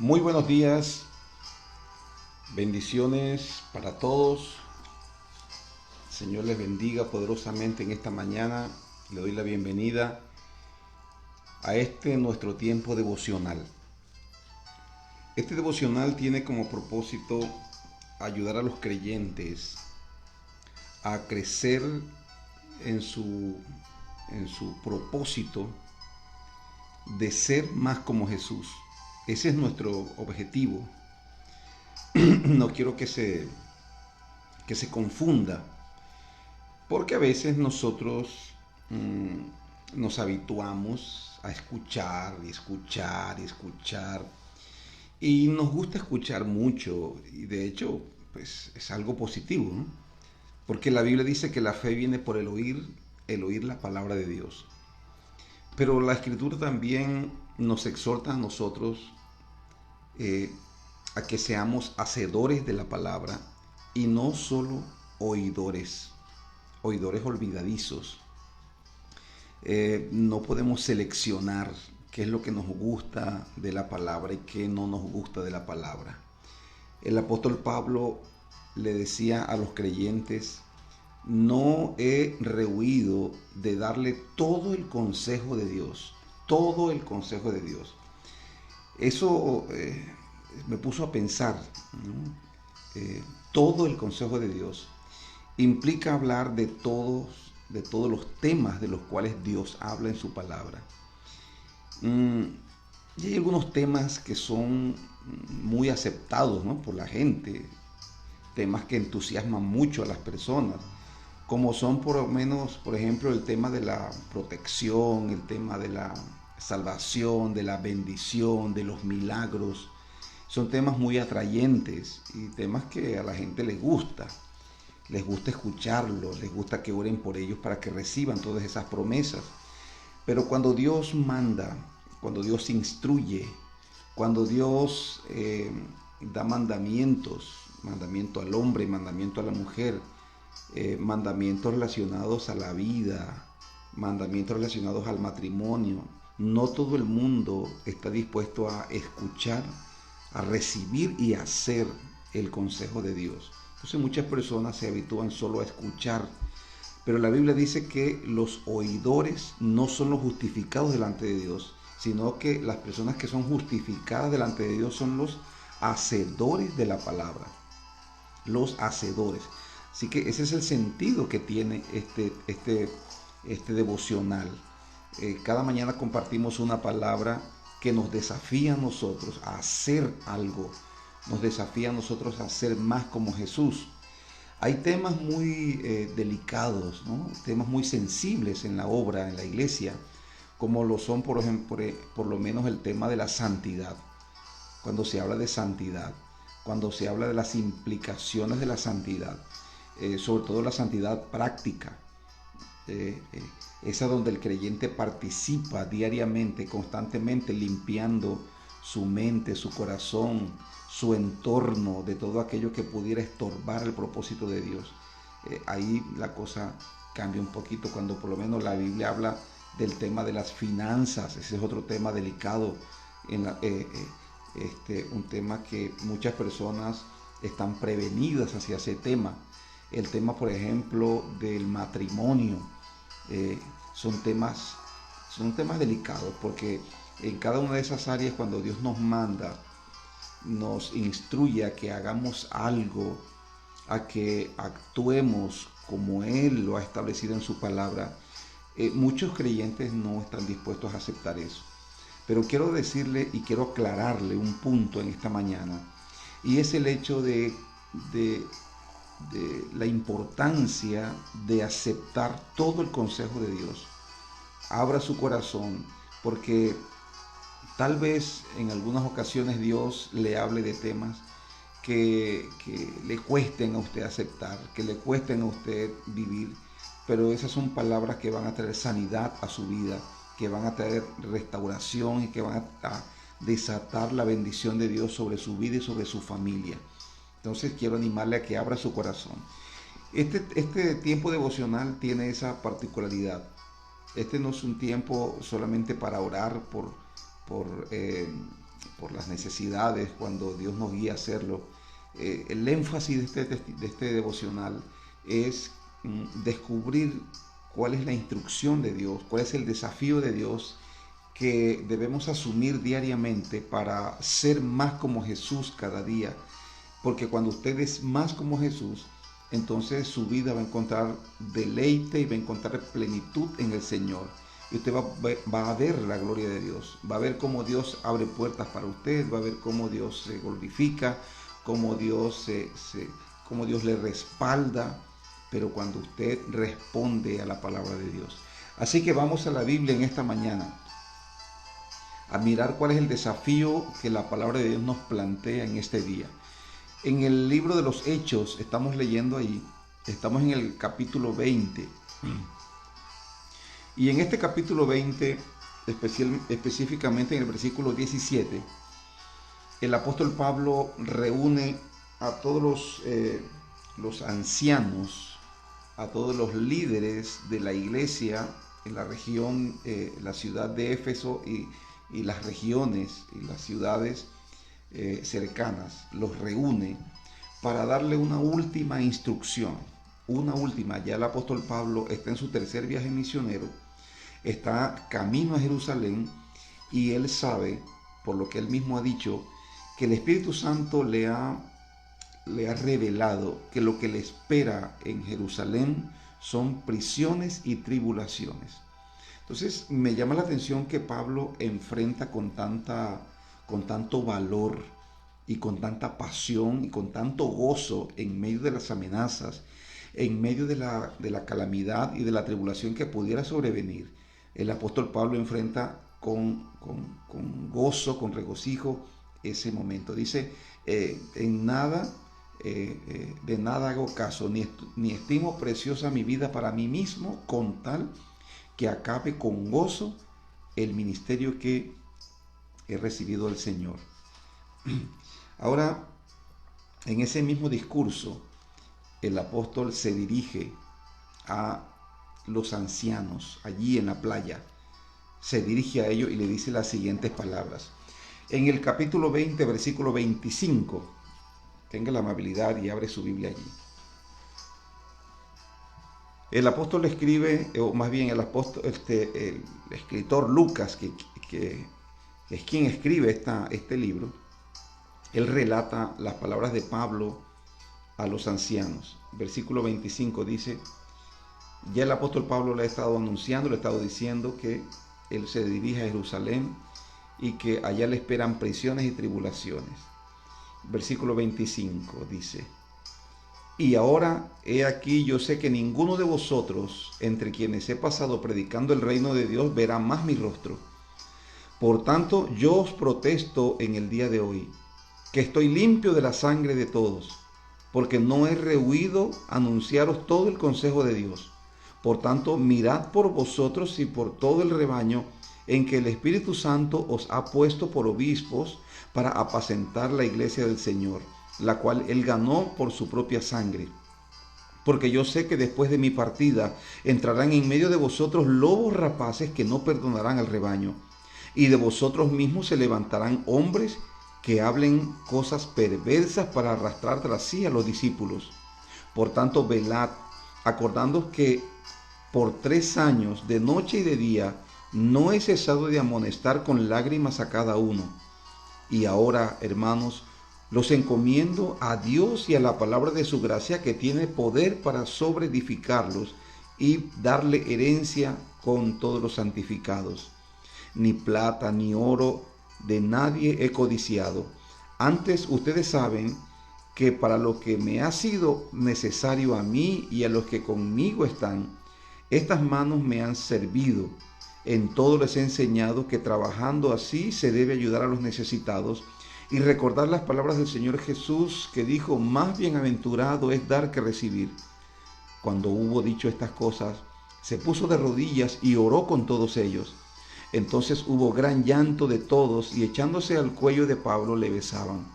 Muy buenos días, bendiciones para todos. Señor les bendiga poderosamente en esta mañana. Le doy la bienvenida a este nuestro tiempo devocional. Este devocional tiene como propósito ayudar a los creyentes a crecer en su propósito de ser más como Jesús. Ese es nuestro objetivo. No quiero que se confunda, porque a veces nosotros nos habituamos a escuchar y escuchar y escuchar, y nos gusta escuchar mucho, y de hecho pues es algo positivo, ¿no? Porque la Biblia dice que la fe viene por el oír la palabra de Dios. Pero la Escritura también nos exhorta a nosotros eh, a que seamos hacedores de la palabra y no solo oidores, oidores olvidadizos. No podemos seleccionar qué es lo que nos gusta de la palabra y qué no nos gusta de la palabra. El apóstol Pablo le decía a los creyentes: no he rehuido de darle todo el consejo de Dios, todo el consejo de Dios. Eso me puso a pensar, ¿no? Todo el consejo de Dios implica hablar de todos los temas de los cuales Dios habla en su palabra. Mm, y hay algunos temas que son muy aceptados, ¿no?, por la gente, temas que entusiasman mucho a las personas, como son por lo menos, por ejemplo, el tema de la protección, el tema de la salvación, de la bendición, de los milagros. Son temas muy atrayentes y temas que a la gente les gusta escucharlos, les gusta que oren por ellos para que reciban todas esas promesas. Pero cuando Dios manda, cuando Dios instruye, cuando Dios da mandamientos, mandamiento al hombre, mandamiento a la mujer, mandamientos relacionados a la vida, mandamientos relacionados al matrimonio, no todo el mundo está dispuesto a escuchar, a recibir y a hacer el consejo de Dios. Entonces muchas personas se habitúan solo a escuchar, pero la Biblia dice que los oidores no son los justificados delante de Dios, sino que las personas que son justificadas delante de Dios son los hacedores de la palabra, los hacedores. Así que ese es el sentido que tiene este devocional. Cada mañana compartimos una palabra que nos desafía a nosotros a hacer algo, nos desafía a nosotros a ser más como Jesús. Hay temas muy delicados, ¿no?, temas muy sensibles en la obra, en la iglesia, como lo son, por ejemplo, por lo menos el tema de la santidad. Cuando se habla de santidad, cuando se habla de las implicaciones de la santidad, sobre todo la santidad práctica, esa donde el creyente participa diariamente, constantemente limpiando su mente, su corazón, su entorno de todo aquello que pudiera estorbar el propósito de Dios. Ahí la cosa cambia un poquito cuando por lo menos la Biblia habla del tema de las finanzas. Ese es otro tema delicado, un tema que muchas personas están prevenidas hacia ese tema. El tema, por ejemplo, del matrimonio, eh, son temas, son temas delicados, porque en cada una de esas áreas, cuando Dios nos manda, nos instruye a que hagamos algo, a que actuemos como Él lo ha establecido en su palabra, muchos creyentes no están dispuestos a aceptar eso. Pero quiero decirle y quiero aclararle un punto en esta mañana, y es el hecho de, de la importancia de aceptar todo el consejo de Dios. Abra su corazón, porque tal vez en algunas ocasiones Dios le hable de temas que le cuesten a usted aceptar, que le cuesten a usted vivir, pero esas son palabras que van a traer sanidad a su vida, que van a traer restauración y que van a desatar la bendición de Dios sobre su vida y sobre su familia. Entonces quiero animarle a que abra su corazón. Este tiempo devocional tiene esa particularidad. Este no es un tiempo solamente para orar por por las necesidades, cuando Dios nos guía a hacerlo. El énfasis de este devocional es descubrir cuál es la instrucción de Dios, cuál es el desafío de Dios que debemos asumir diariamente para ser más como Jesús cada día. Porque cuando usted es más como Jesús, entonces su vida va a encontrar deleite y va a encontrar plenitud en el Señor. Y usted va a ver la gloria de Dios, va a ver cómo Dios abre puertas para usted, va a ver cómo Dios se glorifica, cómo Dios le respalda, pero cuando usted responde a la palabra de Dios. Así que vamos a la Biblia en esta mañana a mirar cuál es el desafío que la palabra de Dios nos plantea en este día. En el libro de los Hechos, estamos leyendo ahí, estamos en el capítulo 20. Y en este capítulo 20, específicamente en el versículo 17, el apóstol Pablo reúne a todos los ancianos, a todos los líderes de la iglesia en la región, la ciudad de Éfeso y las regiones y las ciudades cercanas, los reúne para darle una última instrucción, una última. Ya el apóstol Pablo está en su tercer viaje misionero, está camino a Jerusalén y él sabe, por lo que él mismo ha dicho, que el Espíritu Santo le ha revelado que lo que le espera en Jerusalén son prisiones y tribulaciones. Entonces me llama la atención que Pablo enfrenta con tanto valor y con tanta pasión y con tanto gozo en medio de las amenazas, en medio de la calamidad y de la tribulación que pudiera sobrevenir. El apóstol Pablo enfrenta con gozo, con regocijo ese momento. Dice, de nada hago caso, ni estimo preciosa mi vida para mí mismo, con tal que acabe con gozo el ministerio que he recibido del Señor. Ahora, en ese mismo discurso, el apóstol se dirige a los ancianos allí en la playa. Se dirige a ellos y le dice las siguientes palabras. En el capítulo 20, versículo 25, tenga la amabilidad y abre su Biblia allí. El apóstol escribe, o más bien el escritor Lucas, que es quien escribe este libro, él relata las palabras de Pablo a los ancianos. Versículo 25 dice, ya el apóstol Pablo le ha estado anunciando, le ha estado diciendo que él se dirige a Jerusalén y que allá le esperan prisiones y tribulaciones. Versículo 25 dice, y ahora, he aquí, yo sé que ninguno de vosotros, entre quienes he pasado predicando el reino de Dios, verá más mi rostro. Por tanto, yo os protesto en el día de hoy, que estoy limpio de la sangre de todos, porque no he rehuido anunciaros todo el consejo de Dios. Por tanto, mirad por vosotros y por todo el rebaño en que el Espíritu Santo os ha puesto por obispos para apacentar la iglesia del Señor, la cual él ganó por su propia sangre. Porque yo sé que después de mi partida entrarán en medio de vosotros lobos rapaces que no perdonarán al rebaño, y de vosotros mismos se levantarán hombres que hablen cosas perversas para arrastrar tras sí a los discípulos. Por tanto, velad, acordándoos que por 3 años, de noche y de día, no he cesado de amonestar con lágrimas a cada uno. Y ahora, hermanos, los encomiendo a Dios y a la palabra de su gracia, que tiene poder para sobreedificarlos y darle herencia con todos los santificados. Ni plata ni oro de nadie he codiciado. Antes ustedes saben que para lo que me ha sido necesario a mí y a los que conmigo están, estas manos me han servido. En todo les he enseñado que trabajando así se debe ayudar a los necesitados y recordar las palabras del Señor Jesús, que dijo, más bienaventurado es dar que recibir. Cuando hubo dicho estas cosas, se puso de rodillas y oró con todos ellos. Entonces hubo gran llanto de todos, y echándose al cuello de Pablo le besaban,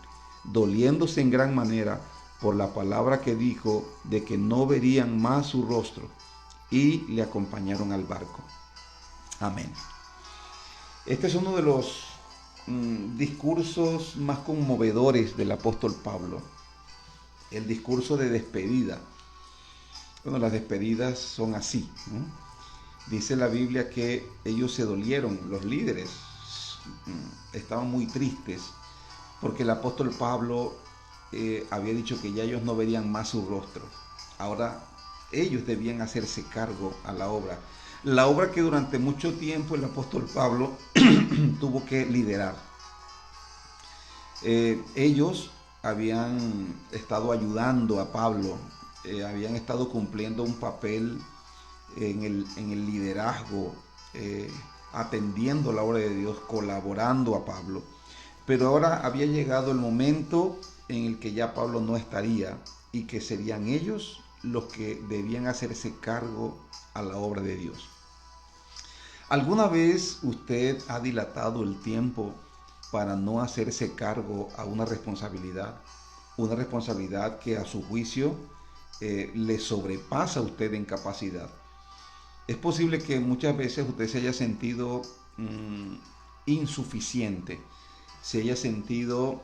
doliéndose en gran manera por la palabra que dijo de que no verían más su rostro, y le acompañaron al barco. Amén. Este es uno de los discursos más conmovedores del apóstol Pablo. El discurso de despedida. Bueno, las despedidas son así, ¿no? Dice la Biblia que ellos se dolieron, los líderes estaban muy tristes porque el apóstol Pablo había dicho que ya ellos no verían más su rostro. Ahora ellos debían hacerse cargo a la obra que durante mucho tiempo el apóstol Pablo tuvo que liderar. Ellos habían estado ayudando a Pablo, habían estado cumpliendo un papel en el liderazgo, atendiendo la obra de Dios, colaborando a Pablo. Pero ahora había llegado el momento en el que ya Pablo no estaría y que serían ellos los que debían hacerse cargo a la obra de Dios. ¿Alguna vez usted ha dilatado el tiempo para no hacerse cargo a una responsabilidad? Una responsabilidad que a su juicio le sobrepasa a usted en capacidad. Es posible que muchas veces usted se haya sentido insuficiente, se haya sentido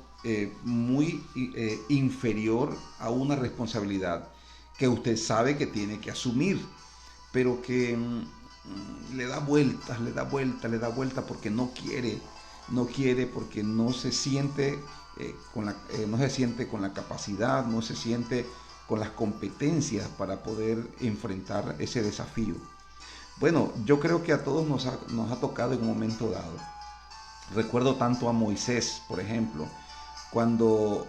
muy inferior a una responsabilidad que usted sabe que tiene que asumir, pero que le da vueltas, porque no quiere porque no se siente no se siente con la capacidad, no se siente con las competencias para poder enfrentar ese desafío. Bueno, yo creo que a todos nos ha tocado en un momento dado. Recuerdo tanto a Moisés, por ejemplo, cuando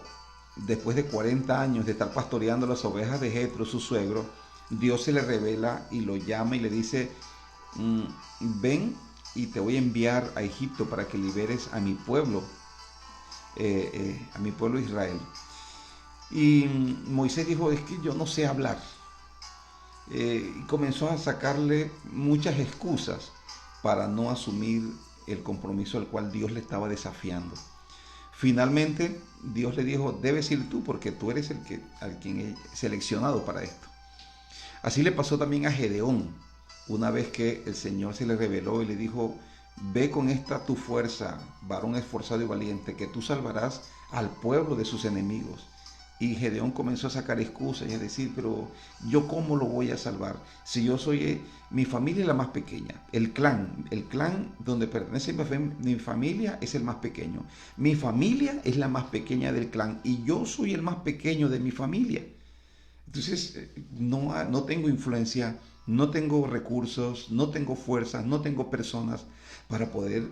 después de 40 años de estar pastoreando las ovejas de Jetro, su suegro, Dios se le revela y lo llama y le dice, ven y te voy a enviar a Egipto para que liberes a mi pueblo Israel. Y Moisés dijo, es que yo no sé hablar. Y comenzó a sacarle muchas excusas para no asumir el compromiso al cual Dios le estaba desafiando. Finalmente Dios le dijo, debes ir tú porque tú eres al quien he seleccionado para esto. Así le pasó también a Gedeón, una vez que el Señor se le reveló y le dijo, ve con esta tu fuerza, varón esforzado y valiente, que tú salvarás al pueblo de sus enemigos. Y Gedeón comenzó a sacar excusas y a decir, pero ¿yo cómo lo voy a salvar? Si yo soy, mi familia es la más pequeña, el clan donde pertenece mi familia es el más pequeño. Mi familia es la más pequeña del clan y yo soy el más pequeño de mi familia. Entonces no tengo influencia, no tengo recursos, no tengo fuerzas, no tengo personas para poder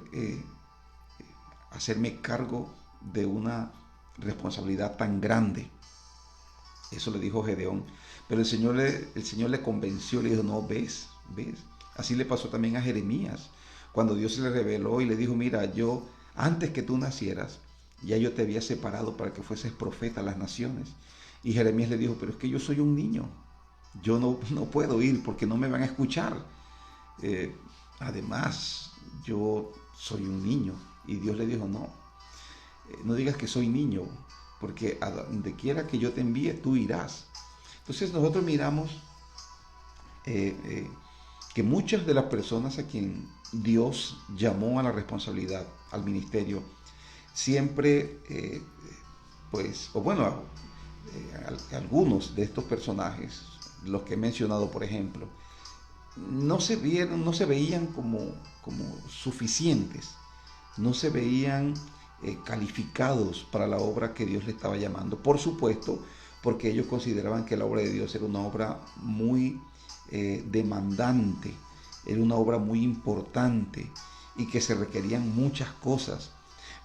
hacerme cargo de una responsabilidad tan grande. Eso le dijo Gedeón. Pero el Señor le convenció, le dijo, no, ves. Así le pasó también a Jeremías. Cuando Dios se le reveló y le dijo, mira, yo, antes que tú nacieras, ya yo te había separado para que fueses profeta a las naciones. Y Jeremías le dijo, pero es que yo soy un niño. Yo no puedo ir porque no me van a escuchar. Además, yo soy un niño. Y Dios le dijo, no digas que soy niño, porque a donde quiera que yo te envíe, tú irás. Entonces nosotros miramos que muchas de las personas a quien Dios llamó a la responsabilidad, al ministerio, siempre, algunos de estos personajes, los que he mencionado, por ejemplo, no se veían como suficientes, no se veían calificados para la obra que Dios le estaba llamando. Por supuesto, porque ellos consideraban que la obra de Dios era una obra muy demandante, era una obra muy importante y que se requerían muchas cosas.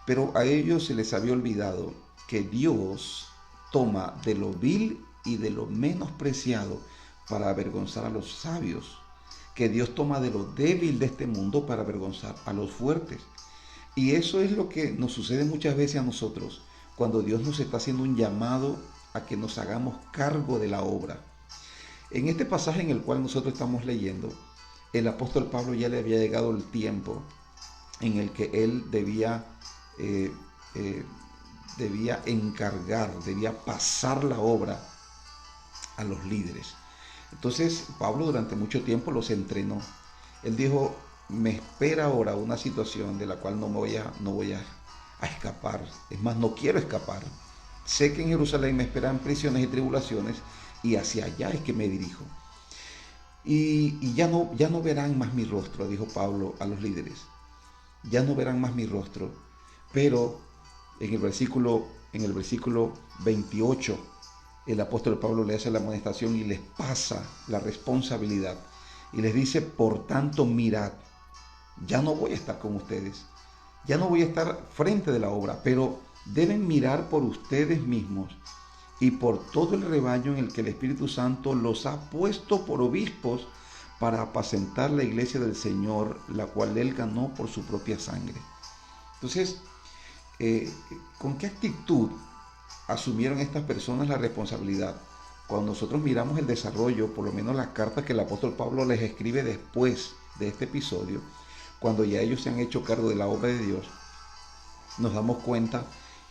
Pero a ellos se les había olvidado que Dios toma de lo vil y de lo menospreciado para avergonzar a los sabios, que Dios toma de lo débil de este mundo para avergonzar a los fuertes. Y eso es lo que nos sucede muchas veces a nosotros cuando Dios nos está haciendo un llamado a que nos hagamos cargo de la obra. En este pasaje en el cual nosotros estamos leyendo, el apóstol Pablo ya le había llegado el tiempo en el que él debía encargar, debía pasar la obra a los líderes. Entonces Pablo durante mucho tiempo los entrenó. Él dijo, me espera ahora una situación de la cual no voy a a escapar. Es más, no quiero escapar. Sé que en Jerusalén me esperan prisiones y tribulaciones y hacia allá es que me dirijo. Y ya no verán más mi rostro, dijo Pablo a los líderes. Ya no verán más mi rostro. Pero en el versículo 28, el apóstol Pablo le hace la amonestación y les pasa la responsabilidad. Y les dice, por tanto, mirad, ya no voy a estar con ustedes. Ya no voy a estar frente de la obra, pero deben mirar por ustedes mismos y por todo el rebaño en el que el Espíritu Santo los ha puesto por obispos para apacentar la iglesia del Señor, la cual Él ganó por su propia sangre. Entonces, ¿con qué actitud asumieron estas personas la responsabilidad? Cuando nosotros miramos el desarrollo, por lo menos las cartas que el apóstol Pablo les escribe después de este episodio, cuando ya ellos se han hecho cargo de la obra de Dios, nos damos cuenta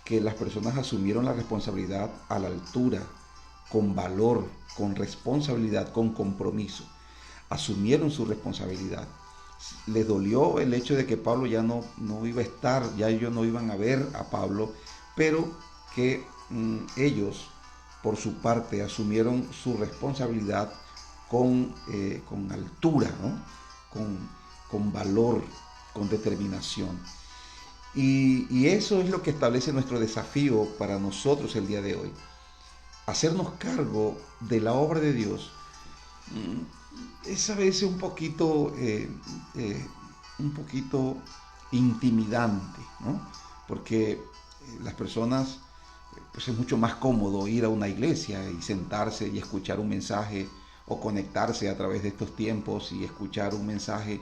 que las personas asumieron la responsabilidad a la altura, con valor, con responsabilidad, con compromiso. Asumieron su responsabilidad. Les dolió el hecho de que Pablo ya no iba a estar, ya ellos no iban a ver a Pablo, pero que ellos, por su parte, asumieron su responsabilidad con altura, ¿no? con valor, con determinación. Y eso es lo que establece nuestro desafío para nosotros el día de hoy. Hacernos cargo de la obra de Dios es a veces un poquito intimidante, ¿no? Porque las personas, pues es mucho más cómodo ir a una iglesia y sentarse y escuchar un mensaje o conectarse a través de estos tiempos y escuchar un mensaje,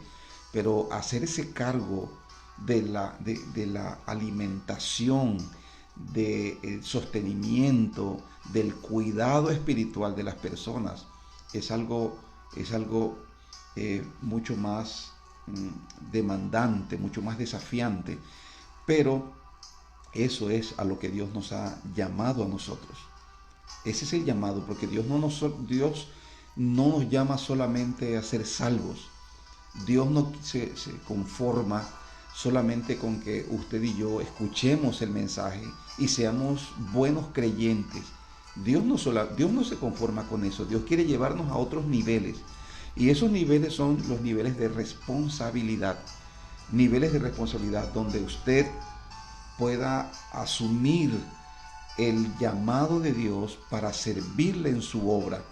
pero hacerse cargo de la alimentación, del sostenimiento, del cuidado espiritual de las personas, es algo mucho más demandante, mucho más desafiante, pero eso es a lo que Dios nos ha llamado a nosotros. Ese es el llamado, porque Dios no nos llama solamente a ser salvos. Dios no se conforma solamente con que usted y yo escuchemos el mensaje y seamos buenos creyentes. Dios no se conforma con eso. Dios quiere llevarnos a otros niveles. Y esos niveles son los niveles de responsabilidad. Niveles de responsabilidad donde usted pueda asumir el llamado de Dios para servirle en su obra,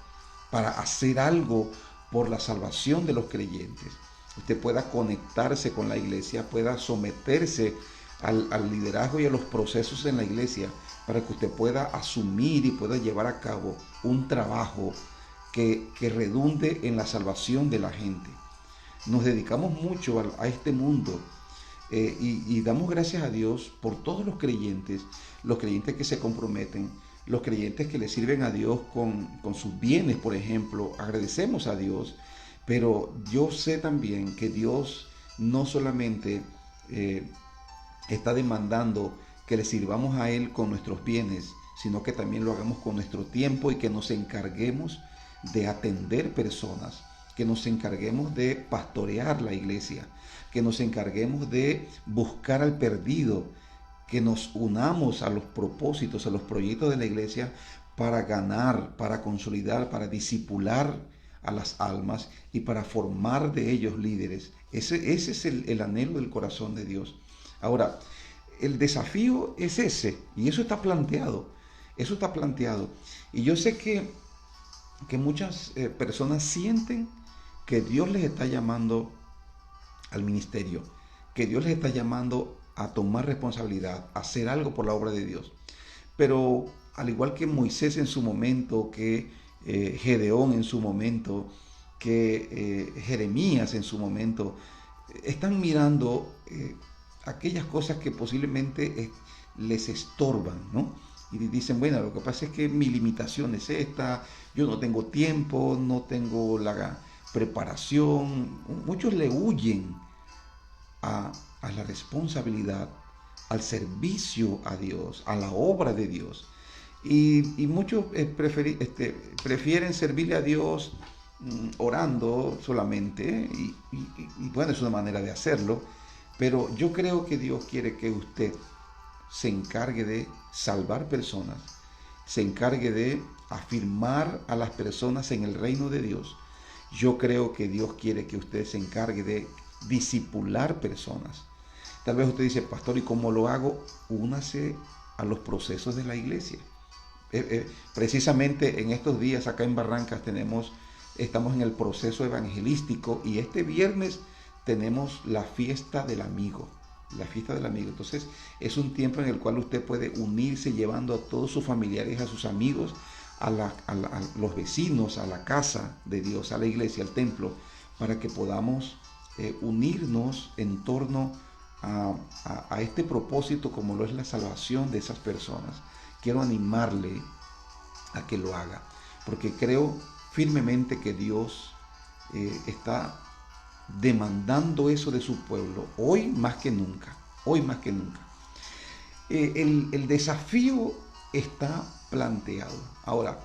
para hacer algo por la salvación de los creyentes. Usted pueda conectarse con la iglesia, pueda someterse al liderazgo y a los procesos en la iglesia para que usted pueda asumir y pueda llevar a cabo un trabajo que redunde en la salvación de la gente. Nos dedicamos mucho a este mundo y damos gracias a Dios por todos los creyentes que se comprometen, los creyentes que le sirven a Dios con sus bienes, por ejemplo. Agradecemos a Dios, pero yo sé también que Dios no solamente está demandando que le sirvamos a Él con nuestros bienes, sino que también lo hagamos con nuestro tiempo y que nos encarguemos de atender personas, que nos encarguemos de pastorear la iglesia, que nos encarguemos de buscar al perdido, que nos unamos a los propósitos, a los proyectos de la iglesia para ganar, para consolidar, para discipular a las almas y para formar de ellos líderes. Ese es el anhelo del corazón de Dios. Ahora, el desafío es ese, y eso está planteado. Eso está planteado. Y yo sé que muchas personas sienten que Dios les está llamando al ministerio, que Dios les está llamando a tomar responsabilidad, a hacer algo por la obra de Dios. Pero al igual que Moisés en su momento, que Gedeón en su momento, que Jeremías en su momento, están mirando aquellas cosas que posiblemente les estorban, ¿no? Y dicen, bueno, lo que pasa es que mi limitación es esta, yo no tengo tiempo, no tengo la preparación. Muchos le huyen a la responsabilidad, al servicio a Dios, a la obra de Dios. Y muchos prefieren servirle a Dios orando solamente, y bueno, es una manera de hacerlo, pero yo creo que Dios quiere que usted se encargue de salvar personas, se encargue de afirmar a las personas en el reino de Dios, yo creo que Dios quiere que usted se encargue de discipular personas. Tal vez usted dice, pastor, ¿y cómo lo hago? Únase a los procesos de la iglesia. Precisamente en estos días acá en Barrancas estamos en el proceso evangelístico y este viernes tenemos la fiesta del amigo. La fiesta del amigo. Entonces es un tiempo en el cual usted puede unirse llevando a todos sus familiares, a sus amigos, a los vecinos, a la casa de Dios, a la iglesia, al templo, para que podamos unirnos en torno a este propósito como lo es la salvación de esas personas. Quiero animarle a que lo haga, porque creo firmemente que Dios está demandando eso de su pueblo, hoy más que nunca, hoy más que nunca. El desafío está planteado. Ahora,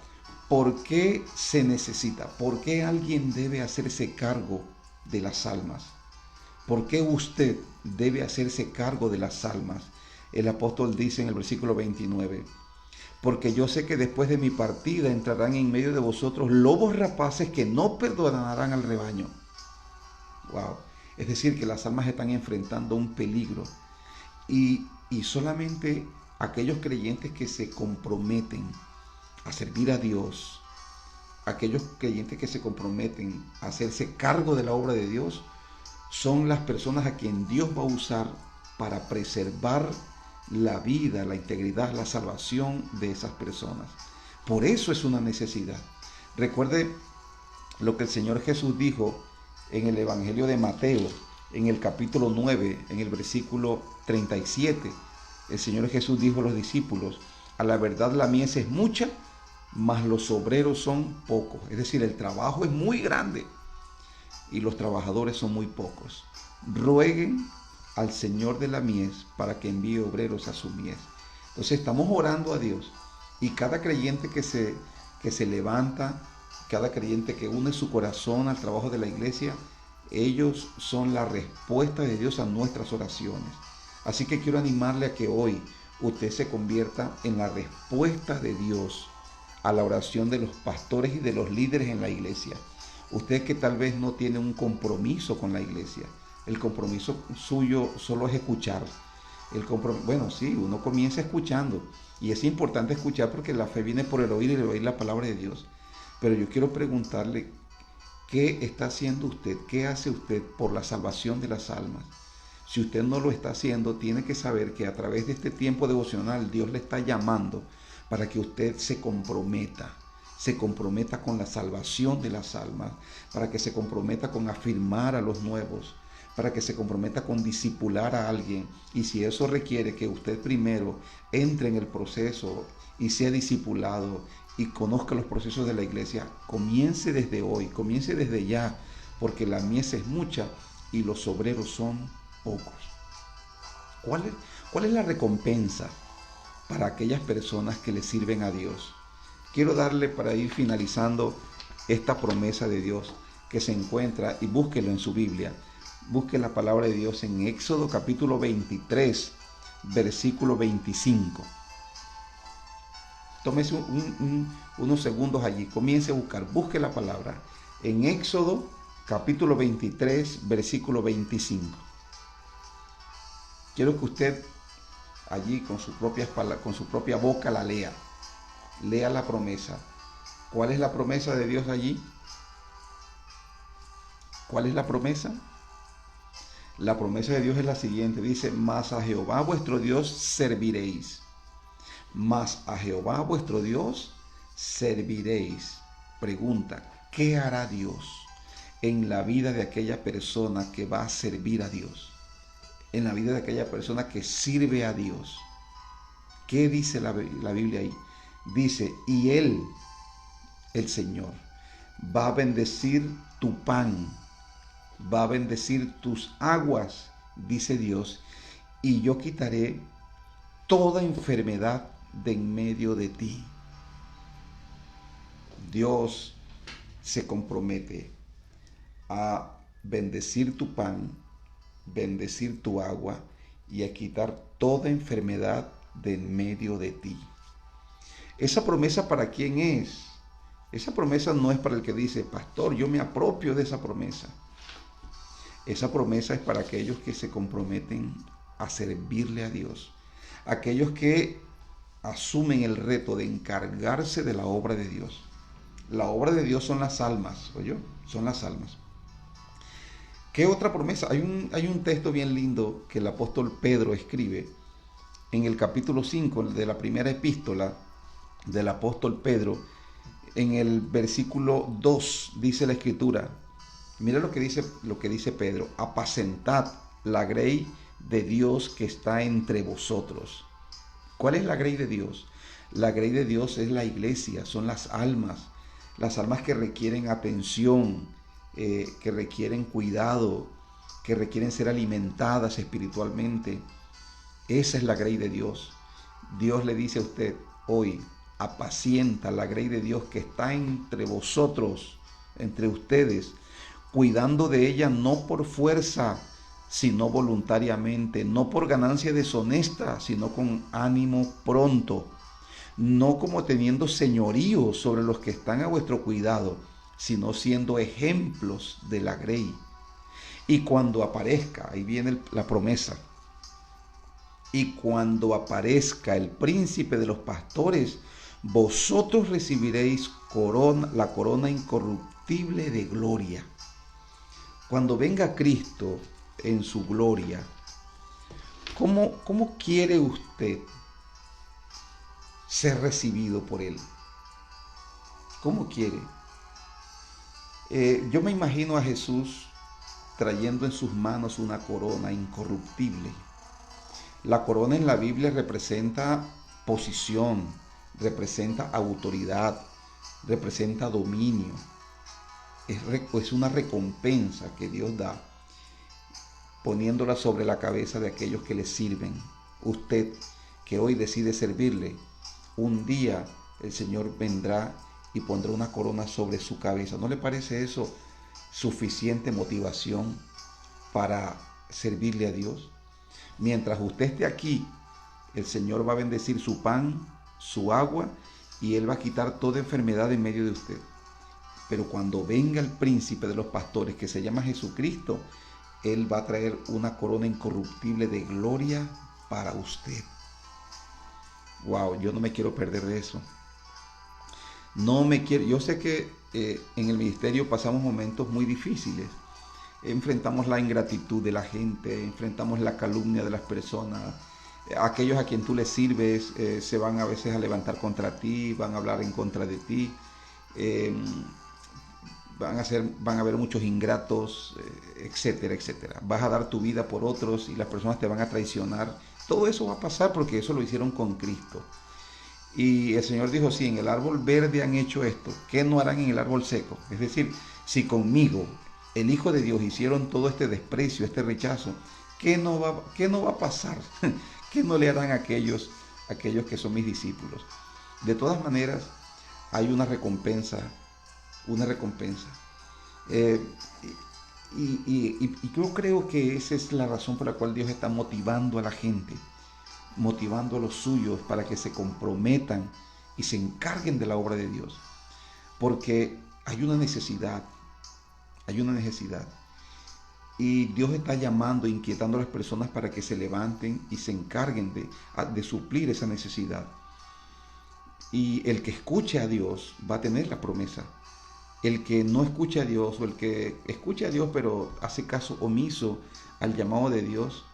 ¿por qué se necesita? ¿Por qué alguien debe hacerse cargo de las almas? ¿Por qué usted debe hacerse cargo de las almas? El apóstol dice en el versículo 29, porque yo sé que después de mi partida entrarán en medio de vosotros lobos rapaces que no perdonarán al rebaño. Wow. Es decir, que las almas están enfrentando un peligro y solamente aquellos creyentes que se comprometen a servir a Dios, aquellos creyentes que se comprometen a hacerse cargo de la obra de Dios, son las personas a quien Dios va a usar para preservar la vida, la integridad, la salvación de esas personas. Por eso es una necesidad. Recuerde lo que el Señor Jesús dijo en el Evangelio de Mateo, en el capítulo 9, en el versículo 37. El Señor Jesús dijo a los discípulos, a la verdad la mies es mucha, mas los obreros son pocos. Es decir, el trabajo es muy grande y los trabajadores son muy pocos. Rueguen al Señor de la mies para que envíe obreros a su mies. Entonces estamos orando a Dios y cada creyente que se levanta, cada creyente que une su corazón al trabajo de la iglesia, ellos son la respuesta de Dios a nuestras oraciones. Así que quiero animarle a que hoy usted se convierta en la respuesta de Dios a la oración de los pastores y de los líderes en la iglesia. Usted que tal vez no tiene un compromiso con la iglesia, el compromiso suyo solo es escuchar. Bueno, sí, uno comienza escuchando y es importante escuchar porque la fe viene por el oír y el oír la palabra de Dios. Pero yo quiero preguntarle, ¿qué está haciendo usted? ¿Qué hace usted por la salvación de las almas? Si usted no lo está haciendo, tiene que saber que a través de este tiempo devocional Dios le está llamando para que usted se comprometa con la salvación de las almas, para que se comprometa con afirmar a los nuevos, para que se comprometa con discipular a alguien. Y si eso requiere que usted primero entre en el proceso y sea discipulado y conozca los procesos de la iglesia, comience desde hoy, comience desde ya, porque la mies es mucha y los obreros son pocos. ¿Cuál es la recompensa para aquellas personas que le sirven a Dios? Quiero darle, para ir finalizando, esta promesa de Dios que se encuentra, y búsquelo en su Biblia. Busque la palabra de Dios en Éxodo capítulo 23, versículo 25. Tómese unos segundos allí, comience a buscar, busque la palabra en Éxodo capítulo 23, versículo 25. Quiero que usted allí con su propia boca la lea. Lea la promesa. ¿Cuál es la promesa de Dios allí? ¿Cuál es la promesa? La promesa de Dios es la siguiente. Dice, mas a Jehová vuestro Dios serviréis. Mas a Jehová vuestro Dios serviréis. Pregunta, ¿qué hará Dios en la vida de aquella persona que va a servir a Dios? En la vida de aquella persona que sirve a Dios. ¿Qué dice la Biblia ahí? Dice, y Él, el Señor, va a bendecir tu pan, va a bendecir tus aguas, dice Dios, y yo quitaré toda enfermedad de en medio de ti. Dios se compromete a bendecir tu pan, bendecir tu agua y a quitar toda enfermedad de en medio de ti. ¿Esa promesa para quién es? Esa promesa no es para el que dice, pastor, yo me apropio de esa promesa. Esa promesa es para aquellos que se comprometen a servirle a Dios. Aquellos que asumen el reto de encargarse de la obra de Dios. La obra de Dios son las almas, ¿oyó? Son las almas. ¿Qué otra promesa? Hay un texto bien lindo que el apóstol Pedro escribe en el capítulo 5 de la primera epístola del apóstol Pedro. En el versículo 2 dice la escritura, mira lo que dice Pedro, apacentad la grey de Dios que está entre vosotros. ¿Cuál es la grey de Dios? La grey de Dios es la iglesia, son las almas que requieren atención, que requieren cuidado, que requieren ser alimentadas espiritualmente. Esa es la grey de Dios. Dios le dice a usted hoy, apacienta la grey de Dios que está entre vosotros, entre ustedes, cuidando de ella no por fuerza, sino voluntariamente, no por ganancia deshonesta, sino con ánimo pronto, no como teniendo señorío sobre los que están a vuestro cuidado, sino siendo ejemplos de la grey. Y cuando aparezca, ahí viene la promesa, y cuando aparezca el príncipe de los pastores, vosotros recibiréis la corona incorruptible de gloria. Cuando venga Cristo en su gloria, ¿cómo quiere usted ser recibido por Él? ¿Cómo quiere? Yo me imagino a Jesús trayendo en sus manos una corona incorruptible. La corona en la Biblia representa posición, representa autoridad, representa dominio. Es una recompensa que Dios da poniéndola sobre la cabeza de aquellos que le sirven. Usted que hoy decide servirle, un día el Señor vendrá y pondrá una corona sobre su cabeza. ¿No le parece eso suficiente motivación para servirle a Dios? Mientras usted esté aquí, el Señor va a bendecir su pan, su agua, y Él va a quitar toda enfermedad en medio de usted. Pero cuando venga el príncipe de los pastores, que se llama Jesucristo, Él va a traer una corona incorruptible de gloria para usted. Wow, yo no me quiero perder de eso. No me quiero. Yo sé que en el ministerio pasamos momentos muy difíciles. Enfrentamos la ingratitud de la gente, enfrentamos la calumnia de las personas. Aquellos a quien tú les sirves se van a veces a levantar contra ti, van a hablar en contra de ti. Van a haber muchos ingratos, etcétera, etcétera. Vas a dar tu vida por otros y las personas te van a traicionar. Todo eso va a pasar porque eso lo hicieron con Cristo. Y el Señor dijo, si en el árbol verde han hecho esto, ¿qué no harán en el árbol seco? Es decir, si conmigo, el Hijo de Dios, hicieron todo este desprecio, este rechazo, ¿qué no va a pasar? ¿Qué no le harán a aquellos que son mis discípulos? De todas maneras, hay una recompensa. Y yo creo que esa es la razón por la cual Dios está motivando a la gente, motivando a los suyos para que se comprometan y se encarguen de la obra de Dios. Porque hay una necesidad. Y Dios está llamando, inquietando a las personas para que se levanten y se encarguen de suplir esa necesidad. Y el que escuche a Dios va a tener la promesa. El que no escuche a Dios, o el que escuche a Dios pero hace caso omiso al llamado de Dios,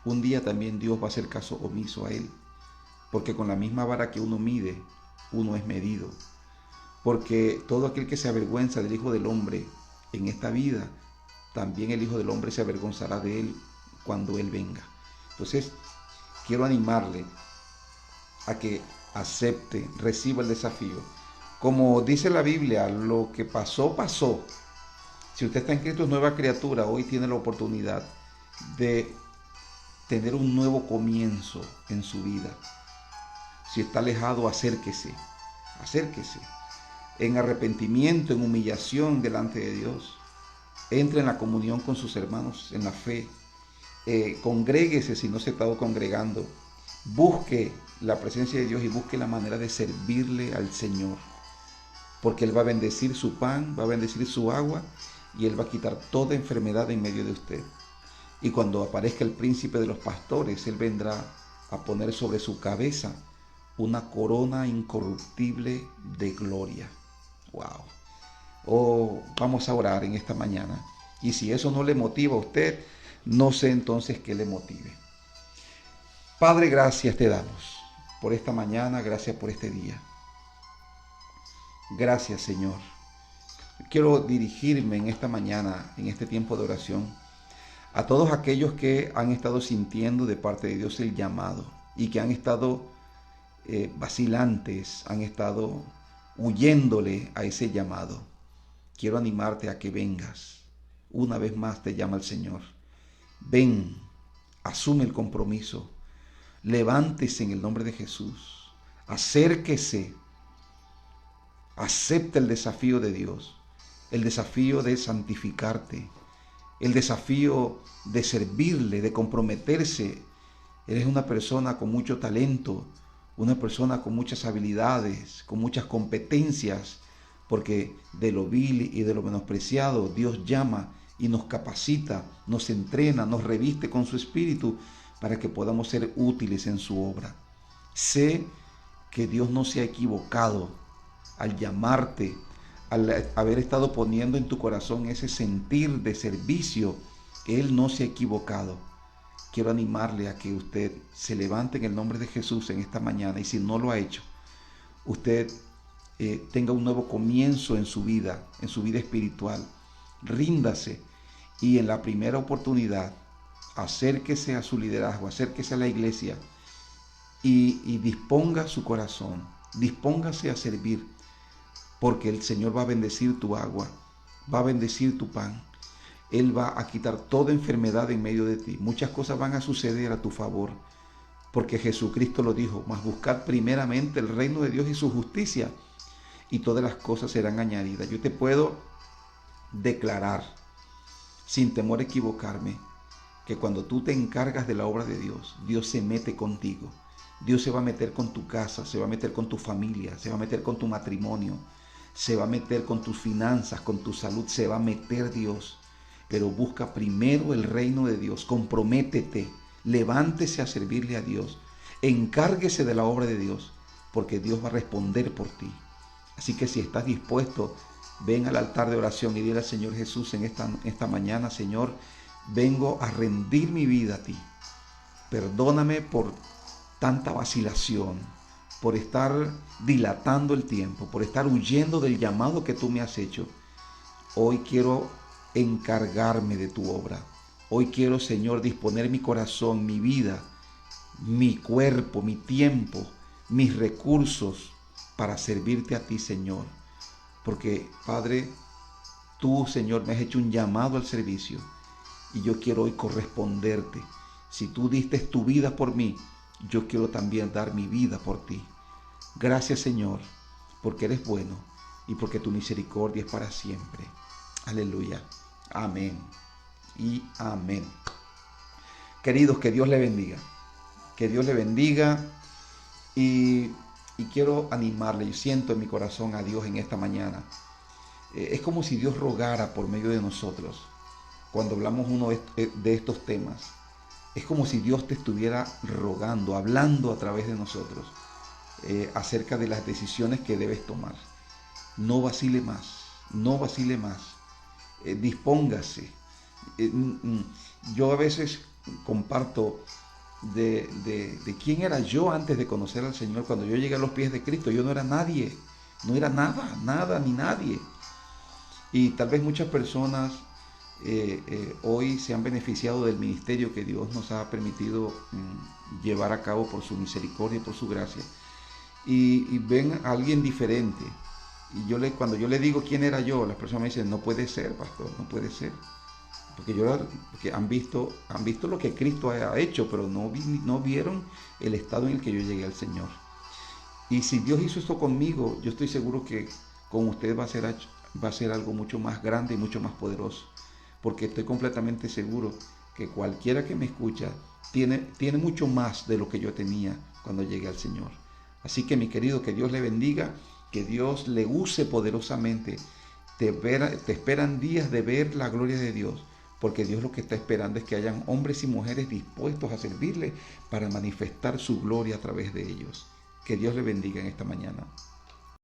un día también Dios va a hacer caso omiso a él. Porque con la misma vara que uno mide, uno es medido. Porque todo aquel que se avergüenza del Hijo del Hombre en esta vida, también el Hijo del Hombre se avergonzará de él cuando Él venga. Entonces, quiero animarle a que acepte, reciba el desafío. Como dice la Biblia, lo que pasó, pasó. Si usted está en Cristo, es nueva criatura. Hoy tiene la oportunidad de tener un nuevo comienzo en su vida. Si está alejado, acérquese. En arrepentimiento, en humillación delante de Dios. Entre en la comunión con sus hermanos en la fe. Congréguese si no se ha estado congregando. Busque la presencia de Dios y busque la manera de servirle al Señor. Porque Él va a bendecir su pan, va a bendecir su agua y Él va a quitar toda enfermedad en medio de usted. Y cuando aparezca el príncipe de los pastores, Él vendrá a poner sobre su cabeza una corona incorruptible de gloria. ¡Wow! Oh, vamos a orar en esta mañana. Y si eso no le motiva a usted, no sé entonces qué le motive. Padre, gracias te damos por esta mañana, gracias por este día. Gracias, Señor. Quiero dirigirme en esta mañana, en este tiempo de oración, a todos aquellos que han estado sintiendo de parte de Dios el llamado y que han estado vacilantes, han estado huyéndole a ese llamado. Quiero animarte a que vengas. Una vez más te llama el Señor. Ven, asume el compromiso. Levántese en el nombre de Jesús. Acérquese. Acepta el desafío de Dios. El desafío de santificarte. El desafío de servirle, de comprometerse. Eres una persona con mucho talento, una persona con muchas habilidades, con muchas competencias, porque de lo vil y de lo menospreciado Dios llama y nos capacita, nos entrena, nos reviste con su espíritu para que podamos ser útiles en su obra. Sé que Dios no se ha equivocado al llamarte, al haber estado poniendo en tu corazón ese sentir de servicio. Él no se ha equivocado. Quiero animarle a que usted se levante en el nombre de Jesús en esta mañana, y si no lo ha hecho, usted tenga un nuevo comienzo en su vida espiritual. Ríndase y en la primera oportunidad acérquese a su liderazgo, acérquese a la iglesia y disponga su corazón, dispóngase a servir, porque el Señor va a bendecir tu agua, va a bendecir tu pan. Él va a quitar toda enfermedad en medio de ti. Muchas cosas van a suceder a tu favor, porque Jesucristo lo dijo: mas buscad primeramente el reino de Dios y su justicia, y todas las cosas serán añadidas. Yo te puedo declarar, sin temor a equivocarme, que cuando tú te encargas de la obra de Dios, Dios se mete contigo. Dios se va a meter con tu casa, se va a meter con tu familia, se va a meter con tu matrimonio, se va a meter con tus finanzas, con tu salud, se va a meter Dios. Pero busca primero el reino de Dios, comprométete, levántese a servirle a Dios, encárguese de la obra de Dios, porque Dios va a responder por ti. Así que si estás dispuesto, ven al altar de oración y dile al Señor Jesús en esta mañana: Señor, vengo a rendir mi vida a ti. Perdóname por tanta vacilación, por estar dilatando el tiempo, por estar huyendo del llamado que tú me has hecho. Hoy quiero encargarme de tu obra. Hoy quiero, Señor, disponer mi corazón, mi vida, mi cuerpo, mi tiempo, mis recursos para servirte a ti, Señor. Porque, Padre, tú, Señor, me has hecho un llamado al servicio y yo quiero hoy corresponderte. Si tú diste tu vida por mí, yo quiero también dar mi vida por ti. Gracias, Señor, porque eres bueno y porque tu misericordia es para siempre. Aleluya. Amén y amén. Queridos, que Dios le bendiga. Que Dios le bendiga. Y quiero animarle. Yo siento en mi corazón a Dios en esta mañana. Es como si Dios rogara por medio de nosotros. Cuando hablamos uno de estos temas, es como si Dios te estuviera rogando, hablando a través de nosotros acerca de las decisiones que debes tomar. No vacile más, no vacile más. Dispóngase. Yo a veces comparto de quién era yo antes de conocer al Señor. Cuando yo llegué a los pies de Cristo, yo no era nadie, no era nada ni nadie. Y tal vez muchas personas hoy se han beneficiado del ministerio que Dios nos ha permitido llevar a cabo por su misericordia y por su gracia. Y ven a alguien diferente. Y cuando yo le digo quién era yo, las personas me dicen: no puede ser, pastor, no puede ser. Porque han visto lo que Cristo ha hecho, pero no vieron el estado en el que yo llegué al Señor. Y si Dios hizo esto conmigo, yo estoy seguro que con usted va a ser algo mucho más grande y mucho más poderoso. Porque estoy completamente seguro que cualquiera que me escucha tiene mucho más de lo que yo tenía cuando llegué al Señor. Así que mi querido, que Dios le bendiga, que Dios le use poderosamente. Te esperan días de ver la gloria de Dios, porque Dios lo que está esperando es que hayan hombres y mujeres dispuestos a servirle para manifestar su gloria a través de ellos. Que Dios le bendiga en esta mañana.